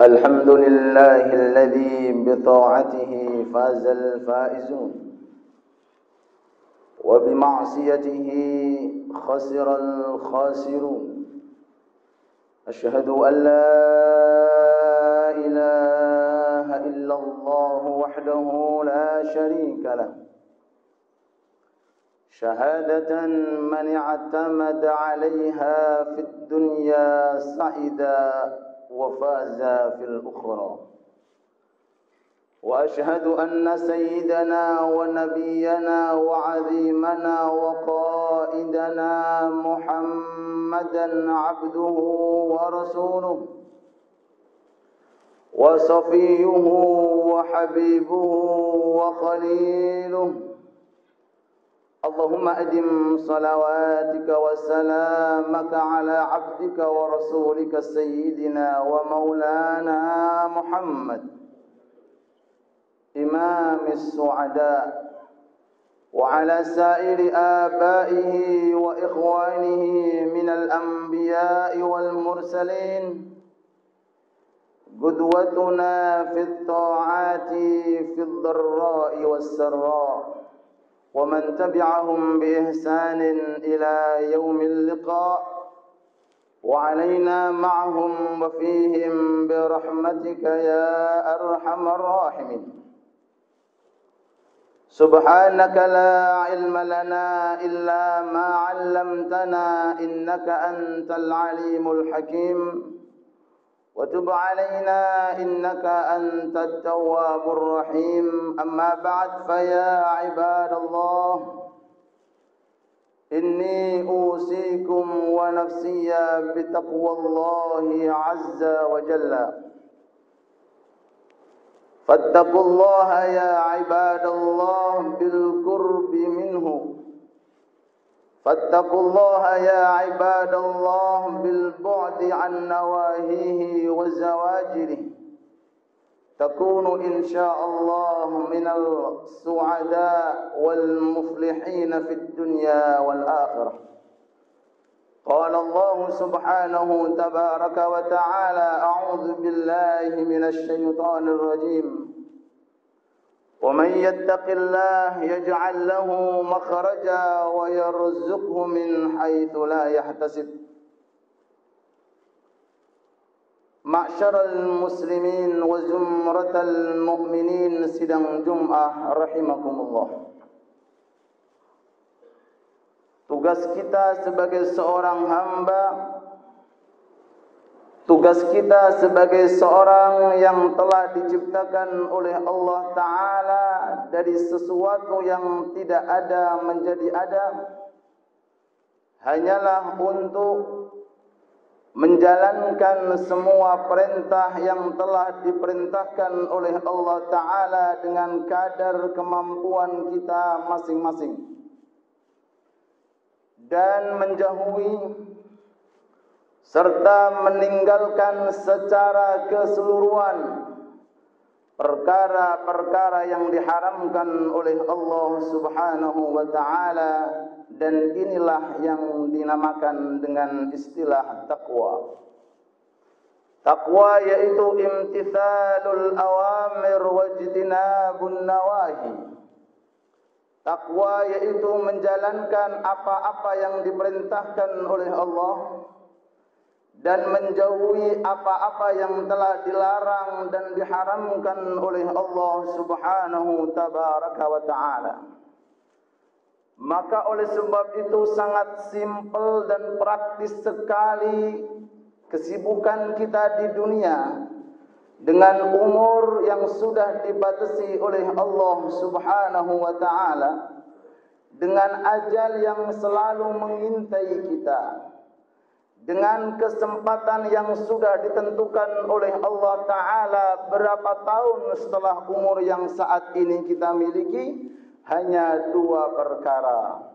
الحمد لله الذي بطاعته فاز الفائزون وبمعصيته خسر الخاسرون. أشهد أن لا إله إلا الله وحده لا شريك له شهادة من اعتمد عليها في الدنيا سعدا وفاز في الأخرى. وأشهد أن سيدنا ونبينا وعظيمنا وقائدنا محمدا عبده ورسوله وصفيه وحبيبه وخليله. اللهم أدم صلواتك وسلامك على عبدك ورسولك سيدنا ومولانا محمد إمام السعداء وعلى سائر آبائه وإخوانه من الأنبياء والمرسلين قدوتنا في الطاعات في الضراء والسراء ومن تبعهم بإحسان إلى يوم اللقاء وعلينا معهم وفيهم برحمتك يا أرحم الراحمين. سبحانك لا علم لنا إلا ما علمتنا إنك أنت العليم الحكيم وتب علينا إنك أنت التواب الرحيم. أما بعد فيا عباد الله إني أوصيكم ونفسي بتقوى الله عز وجل. فاتقوا الله يا عباد الله بالقرب منه. فاتقوا الله يا عباد الله بالبعد عن نواهيه وزواجره. تكون إن شاء الله من السعداء والمفلحين في الدنيا والآخرة. قال الله سبحانه تبارك وتعالى: أعوذ بالله من الشيطان الرجيم. ومن يتق الله يجعل له مخرجا ويرزقه من حيث لا يحتسب. معشر المسلمين وزمرة المؤمنين sidang Jum'ah rahimakumullah. Tugas kita sebagai seorang hamba, tugas kita sebagai seorang yang telah diciptakan oleh Allah Ta'ala dari sesuatu yang tidak ada menjadi ada, hanyalah untuk menjalankan semua perintah yang telah diperintahkan oleh Allah Ta'ala dengan kadar kemampuan kita masing-masing, dan menjauhi serta meninggalkan secara keseluruhan perkara-perkara yang diharamkan oleh Allah Subhanahu wa Ta'ala, dan inilah yang dinamakan dengan istilah taqwa. Taqwa yaitu imtithalul awamir wajtinabun nawahi. Taqwa yaitu menjalankan apa-apa yang diperintahkan oleh Allah dan menjauhi apa-apa yang telah dilarang dan diharamkan oleh Allah Subhanahu tabaraka wa ta'ala. Maka oleh sebab itu sangat simpel dan praktis sekali kesibukan kita di dunia dengan umur yang sudah dibatasi oleh Allah Subhanahu wa ta'ala, dengan ajal yang selalu mengintai kita, dengan kesempatan yang sudah ditentukan oleh Allah Ta'ala berapa tahun setelah umur yang saat ini kita miliki, hanya dua perkara,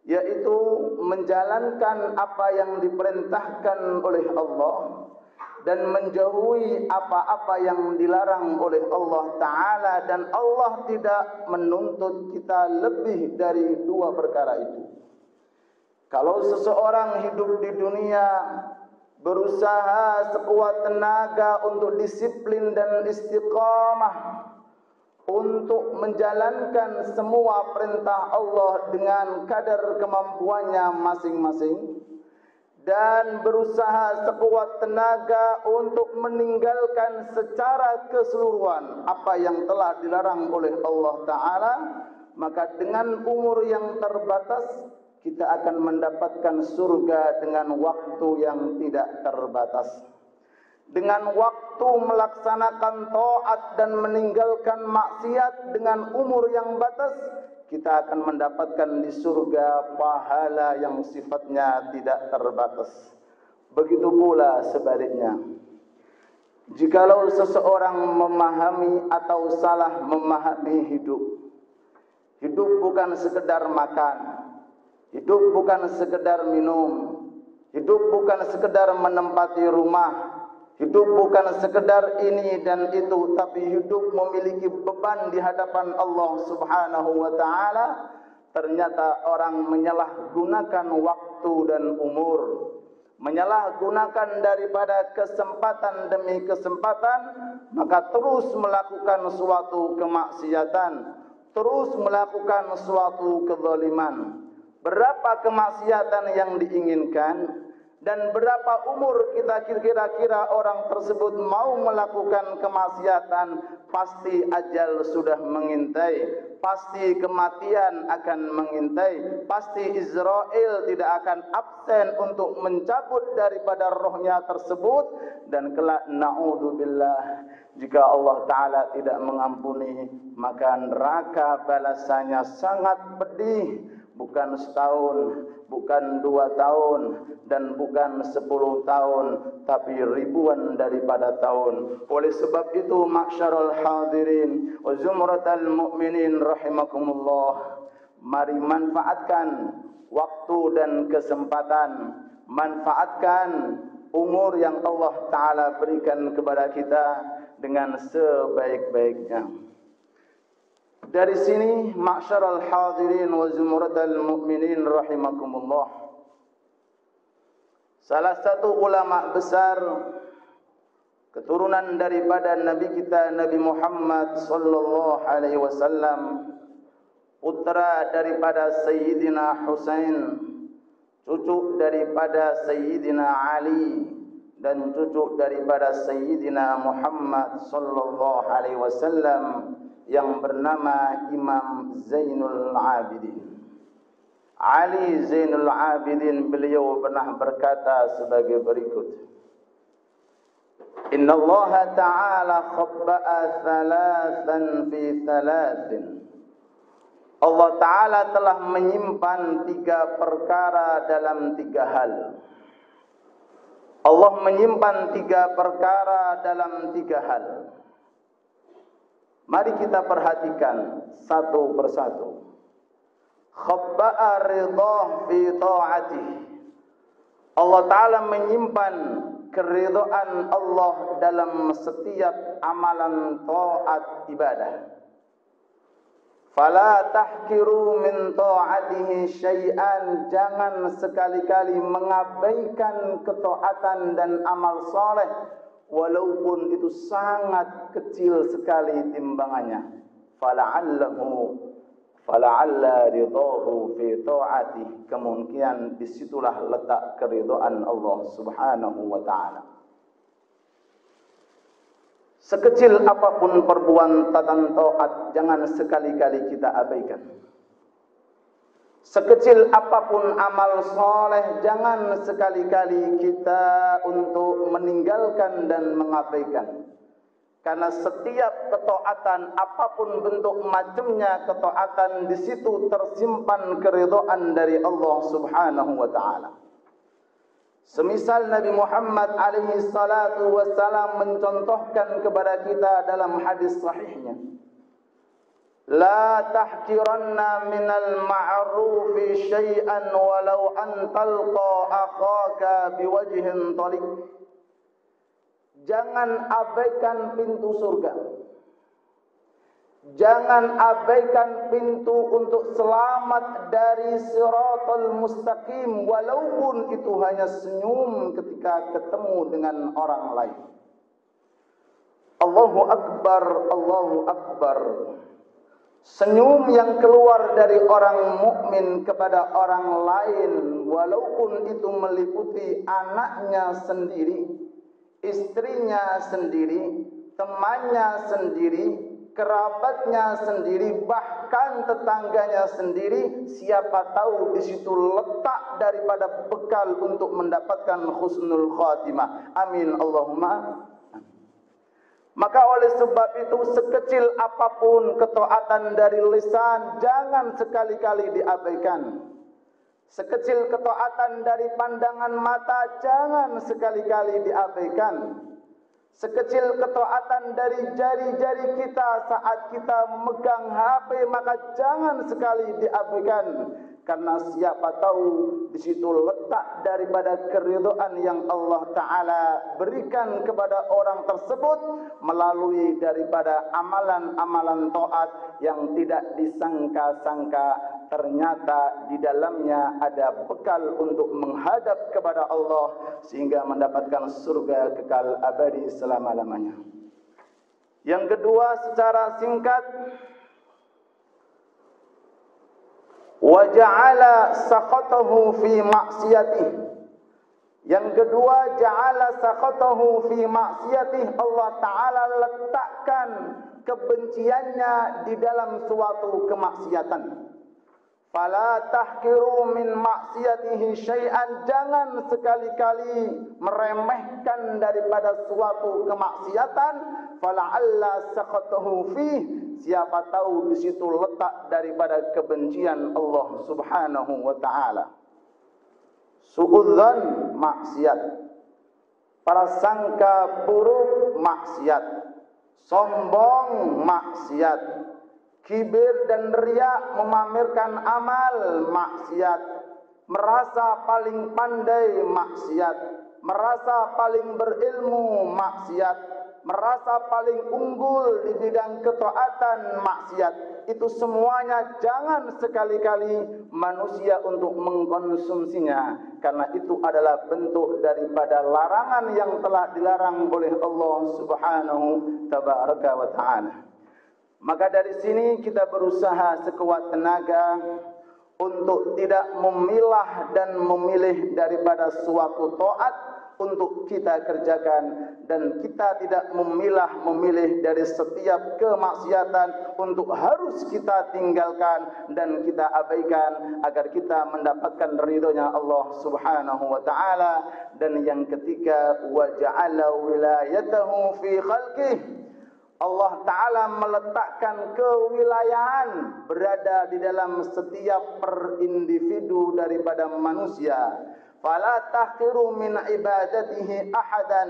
yaitu menjalankan apa yang diperintahkan oleh Allah dan menjauhi apa-apa yang dilarang oleh Allah Ta'ala. Dan Allah tidak menuntut kita lebih dari dua perkara itu. Kalau seseorang hidup di dunia berusaha sekuat tenaga untuk disiplin dan istiqamah, untuk menjalankan semua perintah Allah dengan kadar kemampuannya masing-masing, dan berusaha sekuat tenaga untuk meninggalkan secara keseluruhan apa yang telah dilarang oleh Allah Ta'ala, maka dengan umur yang terbatas kita akan mendapatkan surga dengan waktu yang tidak terbatas. Dengan waktu melaksanakan taat dan meninggalkan maksiat dengan umur yang batas, kita akan mendapatkan di surga pahala yang sifatnya tidak terbatas. Begitu pula sebaliknya. Jikalau seseorang memahami atau salah memahami hidup, hidup bukan sekedar makan, hidup bukan sekedar minum, hidup bukan sekedar menempati rumah, hidup bukan sekedar ini dan itu, tapi hidup memiliki beban di hadapan Allah Subhanahu wa Ta'ala. Ternyata orang menyalahgunakan waktu dan umur, menyalahgunakan daripada kesempatan demi kesempatan, maka terus melakukan suatu kemaksiatan, terus melakukan suatu kezaliman. Berapa kemaksiatan yang diinginkan, dan berapa umur kita kira-kira orang tersebut mau melakukan kemaksiatan, pasti ajal sudah mengintai, pasti kematian akan mengintai, pasti Israel tidak akan absen untuk mencabut daripada rohnya tersebut. Dan kelak na'udzubillah, jika Allah Ta'ala tidak mengampuni, maka neraka balasannya sangat pedih. Bukan setahun, bukan 2 tahun, dan bukan 10 tahun, tapi ribuan daripada tahun. Oleh sebab itu, ma'syarul hadirin wa zumratal mu'minin rahimakumullah, mari manfaatkan waktu dan kesempatan, manfaatkan umur yang Allah Ta'ala berikan kepada kita dengan sebaik-baiknya. Dari sini, ma'syarul hadirin wa zumratal mu'minin rahimakumullah, salah satu ulama besar keturunan daripada Nabi kita Nabi Muhammad sallallahu alaihi wasallam, putra daripada Sayyidina Husain, cucu daripada Sayyidina Ali, dan cucu daripada Sayyidina Muhammad sallallahu alaihi wasallam, yang bernama Imam Zainul Abidin. Ali Zainul Abidin, beliau pernah berkata sebagai berikut: Inna Allah Ta'ala khabba'a thalathan fi thalathin. Allah Ta'ala telah menyimpan 3 perkara dalam 3 hal. Allah menyimpan 3 perkara dalam 3 hal. Mari kita perhatikan satu persatu. Khabba'a ridha fi ta'atih. Allah Ta'ala menyimpan keridhaan Allah dalam setiap amalan taat ibadah. Fala tahkiru min ta'atihi syai'an. Jangan sekali-kali mengabaikan ketaatan dan amal saleh, walaupun itu sangat kecil sekali timbangannya. Fala'alla ridahu fi ta'atih. Kemungkinan disitulah letak keridhaan Allah Subhanahu wa Ta'ala. Sekecil apapun perbuatan taat, jangan sekali-kali kita abaikan. Sekecil apapun amal soleh, jangan sekali-kali kita untuk meninggalkan dan mengabaikan. Karena setiap ketaatan, apapun bentuk macamnya ketaatan, di situ tersimpan keridhaan dari Allah Subhanahu wa Ta'ala. Semisal Nabi Muhammad alaihi salatu wassalam mencontohkan kepada kita dalam hadis sahihnya, La tahkiranna minal ma'rufi syai'an walau an talqa akhaka biwajhin talik. Jangan abaikan pintu surga. Jangan abaikan pintu untuk selamat dari siratal mustaqim, walaupun itu hanya senyum ketika ketemu dengan orang lain. Allahu Akbar, Allahu Akbar. Senyum yang keluar dari orang mukmin kepada orang lain, walaupun itu meliputi anaknya sendiri, istrinya sendiri, temannya sendiri, kerabatnya sendiri, bahkan tetangganya sendiri, siapa tahu di situ letak daripada bekal untuk mendapatkan husnul khatimah. Amin Allahumma. Maka oleh sebab itu, sekecil apapun ketaatan dari lisan, jangan sekali-kali diabaikan. Sekecil ketaatan dari pandangan mata, jangan sekali-kali diabaikan. Sekecil ketaatan dari jari-jari kita saat kita memegang HP, maka jangan sekali diabaikan. Karena siapa tahu di situ letak daripada keridhaan yang Allah Ta'ala berikan kepada orang tersebut melalui daripada amalan-amalan taat yang tidak disangka-sangka, ternyata di dalamnya ada bekal untuk menghadap kepada Allah sehingga mendapatkan surga kekal abadi selama-lamanya. Yang kedua, secara singkat, wa ja'ala sakhatahu fi ma'siyatih. Yang kedua, ja'ala sakhatahu fi ma'siyatih. Allah Ta'ala letakkan kebenciannya di dalam suatu kemaksiatan. Fala tahkiru min maksiyatihi syai'an. Jangan sekali-kali meremehkan daripada suatu kemaksiatan. Fala'alla sakhatahu fih. Siapa tahu di situ letak daripada kebencian Allah Subhanahu wa Ta'ala. Su'udzan, maksiat. Prasangka buruk, maksiat. Sombong, maksiat. Kibir dan riya, memamerkan amal, maksiat. Merasa paling pandai, maksiat. Merasa paling berilmu, maksiat. Merasa paling unggul di bidang ketaatan, maksiat. Itu semuanya jangan sekali-kali manusia untuk mengkonsumsinya, karena itu adalah bentuk daripada larangan yang telah dilarang oleh Allah Subhanahu tabaraka wa ta'ala. Maka dari sini kita berusaha sekuat tenaga untuk tidak memilah dan memilih daripada suatu taat untuk kita kerjakan, dan kita tidak memilah memilih dari setiap kemaksiatan untuk harus kita tinggalkan dan kita abaikan agar kita mendapatkan ridhonya Allah Subhanahu wa Ta'ala. Dan yang ketiga, wa ja'ala wilayatahu fi khalqih. Allah Ta'ala meletakkan kewilayahan berada di dalam setiap per individu daripada manusia. Fala tahqiru min ibadatihi ahadan.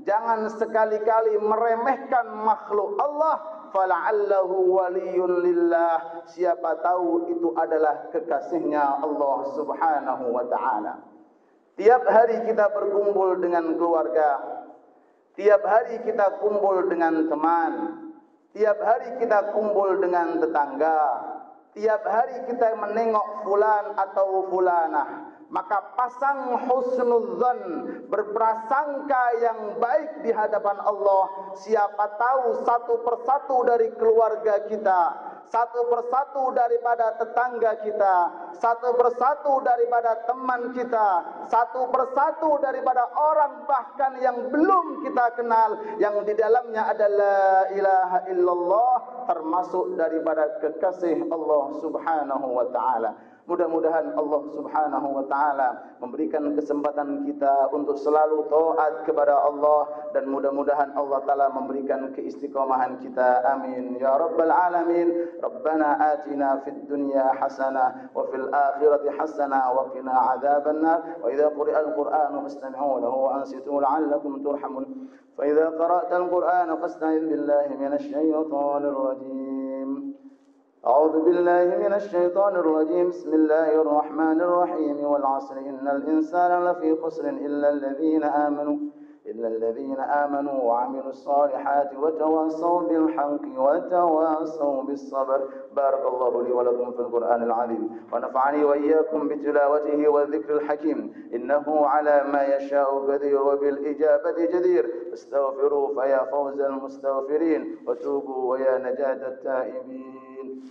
Jangan sekali-kali meremehkan makhluk Allah. Fala'allahu waliyun lillah. Siapa tahu itu adalah kekasihnya Allah Subhanahu wa Ta'ala. Tiap hari kita berkumpul dengan keluarga. Tiap hari kita kumpul dengan teman. Tiap hari kita kumpul dengan tetangga. Tiap hari kita menengok fulan atau fulanah. Maka pasang husnudzan, berprasangka yang baik di hadapan Allah. Siapa tahu satu persatu dari keluarga kita, satu persatu daripada tetangga kita, satu persatu daripada teman kita, satu persatu daripada orang bahkan yang belum kita kenal, yang di dalamnya adalah ilaha illallah, termasuk daripada kekasih Allah Subhanahu wa Ta'ala. Mudah-mudahan Allah Subhanahu wa Ta'ala memberikan kesempatan kita untuk selalu taat kepada Allah, dan mudah-mudahan Allah Ta'ala memberikan keistiqomahan kita. Amin ya rabbal alamin. Rabbana atina fid dunya hasanah wa fil akhirati hasanah wa qina adzabannar. Wa idza quri'al qur'anu fastami'u lahu wa ansitu la'allakum turhamun. Fa idza qara'tal qur'ana fasta'iz billahi minasy syaithanir rajim. أعوذ بالله من الشيطان الرجيم. بسم الله الرحمن الرحيم. والعصر إن الإنسان لفي خسر إلا الذين آمنوا إلا الذين آمنوا وعملوا الصالحات وتواصوا بالحق وتواصوا بالصبر. بارك الله لي ولكم في القرآن العظيم، ونفعني وإياكم بتلاوته والذكر الحكيم، إنه على ما يشاء قدير وبالإجابة جدير. استغفروا فيا فوز المستغفرين، وتوبوا ويا نجاة التائبين.